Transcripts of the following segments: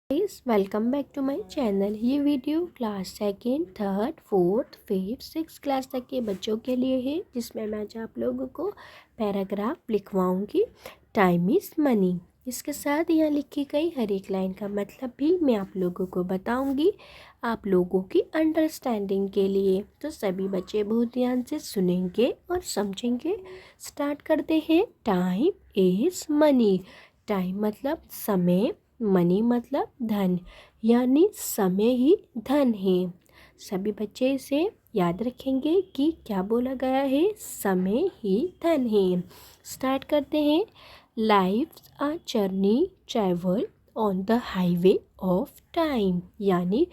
Guys welcome back to my channel. ये video class second, third, fourth, fifth, six class तक के बच्चों के लिए है, जिसमें मैं आज आप लोगों को पैराग्राफ लिखवाऊंगी। Time is money. इसके साथ यहाँ लिखी गई हर एक लाइन का मतलब भी मैं आप लोगों को बताऊंगी, आप लोगों की अंडरस्टैंडिंग के लिए। तो सभी बच्चे बहुत ध्यान से सुनेंगे और समझेंगे। स्टार्ट करते हैं। Time is money. टाइम मतलब समय, मनी मतलब धन, यानी समय ही धन है। सभी बच्चे इसे याद रखेंगे कि क्या बोला गया है, समय ही धन है। स्टार्ट करते हैं। Life a journey travel on the highway of time, यानी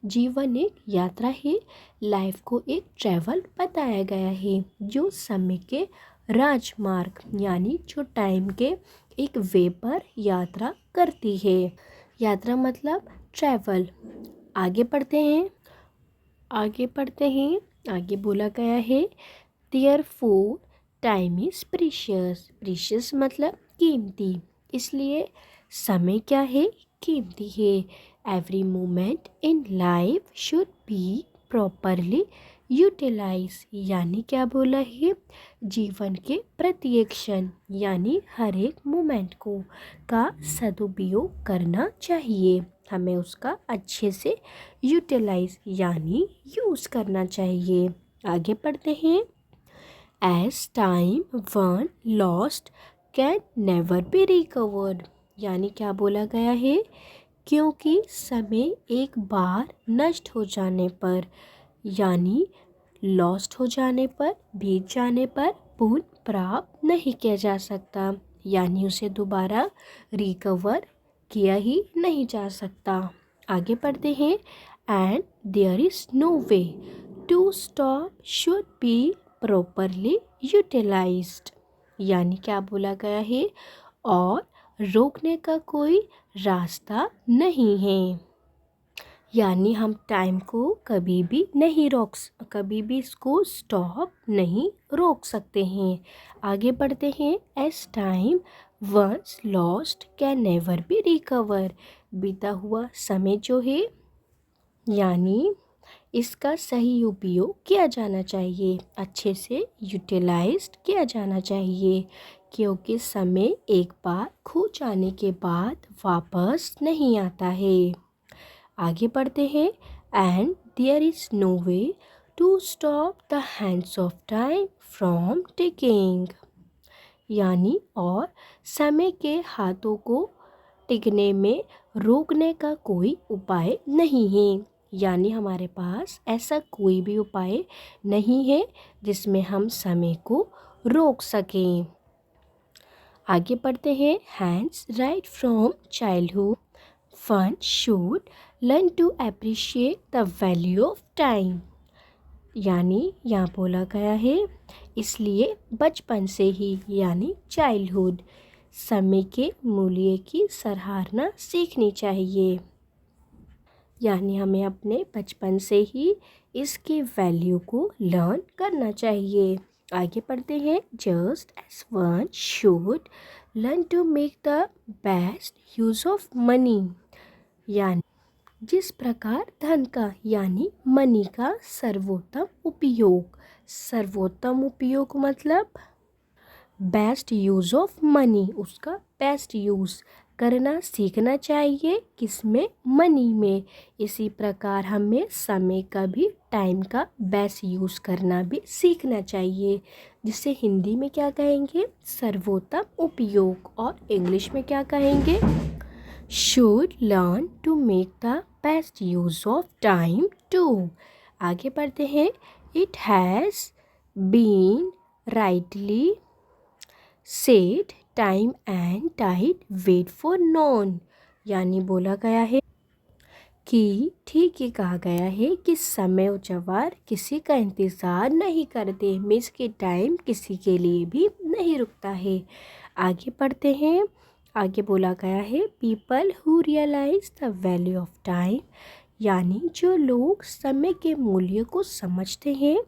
जीवन एक यात्रा है। लाइफ को एक ट्रैवल बताया गया है जो समय के राजमार्ग यानी जो टाइम के एक वे पर यात्रा करती है। यात्रा मतलब ट्रैवल। आगे पढ़ते हैं। आगे बोला गया है therefore time is precious. Precious मतलब कीमती, इसलिए समय क्या है, कीमती है। Every moment in life should be properly utilize, यानी क्या बोला है, जीवन के प्रत्येक क्षण यानी हर एक मोमेंट को का सदुपयोग करना चाहिए। हमें उसका अच्छे से यूटिलाइज यानी यूज़ करना चाहिए। आगे पढ़ते हैं। As time one lost can never be recovered, यानी क्या बोला गया है, क्योंकि समय एक बार नष्ट हो जाने पर यानी लॉस्ट हो जाने पर, बीत जाने पर पुनः प्राप्त नहीं किया जा सकता, यानी उसे दोबारा रिकवर किया ही नहीं जा सकता। आगे पढ़ते हैं। And there is no way to stop should be properly utilized, यानी क्या बोला गया है, और रोकने का कोई रास्ता नहीं है, यानी हम टाइम को कभी भी इसको स्टॉप नहीं रोक सकते हैं। आगे बढ़ते हैं। As time once lost can never be recover. बीता हुआ समय जो है, यानी इसका सही उपयोग किया जाना चाहिए, अच्छे से यूटिलाइज्ड किया जाना चाहिए, क्योंकि समय एक बार खो जाने के बाद वापस नहीं आता है। आगे बढ़ते हैं। And there is no way to stop the hands of time from ticking, यानी और समय के हाथों को टिकने में रोकने का कोई उपाय नहीं है, यानी हमारे पास ऐसा कोई भी उपाय नहीं है जिसमें हम समय को रोक सकें। आगे बढ़ते हैं। Hands right from childhood one should learn to appreciate the value of time, यानी यहाँ बोला गया है, इसलिए बचपन से ही यानी चाइल्डहुड समय के मूल्य की सराहना सीखनी चाहिए, यानी हमें अपने बचपन से ही इसकी वैल्यू को लर्न करना चाहिए। आगे पढ़ते हैं। Just as one should learn to make the best use of money, यानी जिस प्रकार धन का यानी मनी का सर्वोत्तम उपयोग मतलब बेस्ट यूज़ ऑफ मनी, उसका बेस्ट यूज़ करना सीखना चाहिए, किसमें, मनी में। इसी प्रकार हमें समय का भी, टाइम का बेस्ट यूज़ करना भी सीखना चाहिए, जिसे हिंदी में क्या कहेंगे, सर्वोत्तम उपयोग, और इंग्लिश में क्या कहेंगे, should learn to make the best use of time too। आगे बढ़ते हैं। It has been rightly said time and tide wait for none, यानी बोला गया है कि ठीक ही कहा गया है कि समय और जवार किसी का इंतज़ार नहीं करते, मीन्स कि टाइम किसी के लिए भी नहीं रुकता है। आगे बढ़ते हैं। आगे बोला गया है people who realise the value of time, यानी जो लोग समय के मूल्य को समझते हैं,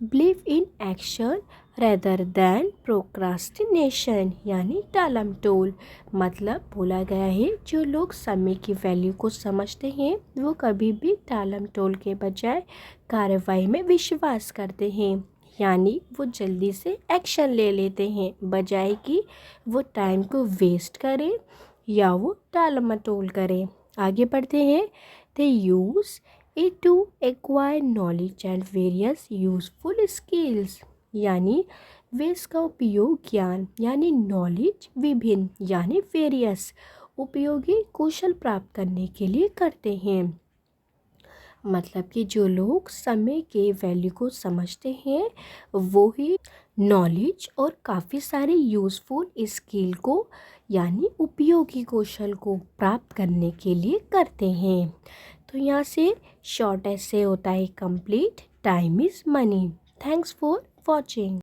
believe in action rather than procrastination यानी टालम टोल। मतलब बोला गया है जो लोग समय की वैल्यू को समझते हैं वो कभी भी टालम टोल के बजाय कार्रवाई में विश्वास करते हैं, यानी वो जल्दी से एक्शन ले लेते हैं बजाय कि वो टाइम को वेस्ट करें या वो टाल मटोल करें। आगे बढ़ते हैं। They use it to acquire knowledge and various useful skills, यानी वे इसका उपयोग ज्ञान यानी नॉलेज विभिन्न यानी वेरियस उपयोगी कौशल प्राप्त करने के लिए करते हैं। मतलब कि जो लोग समय के वैल्यू को समझते हैं वो ही नॉलेज और काफ़ी सारे यूज़फुल स्किल को यानी उपयोगी कौशल को प्राप्त करने के लिए करते हैं। तो यहाँ से शॉर्ट ऐसे होता है complete. Time is money. Thanks for watching.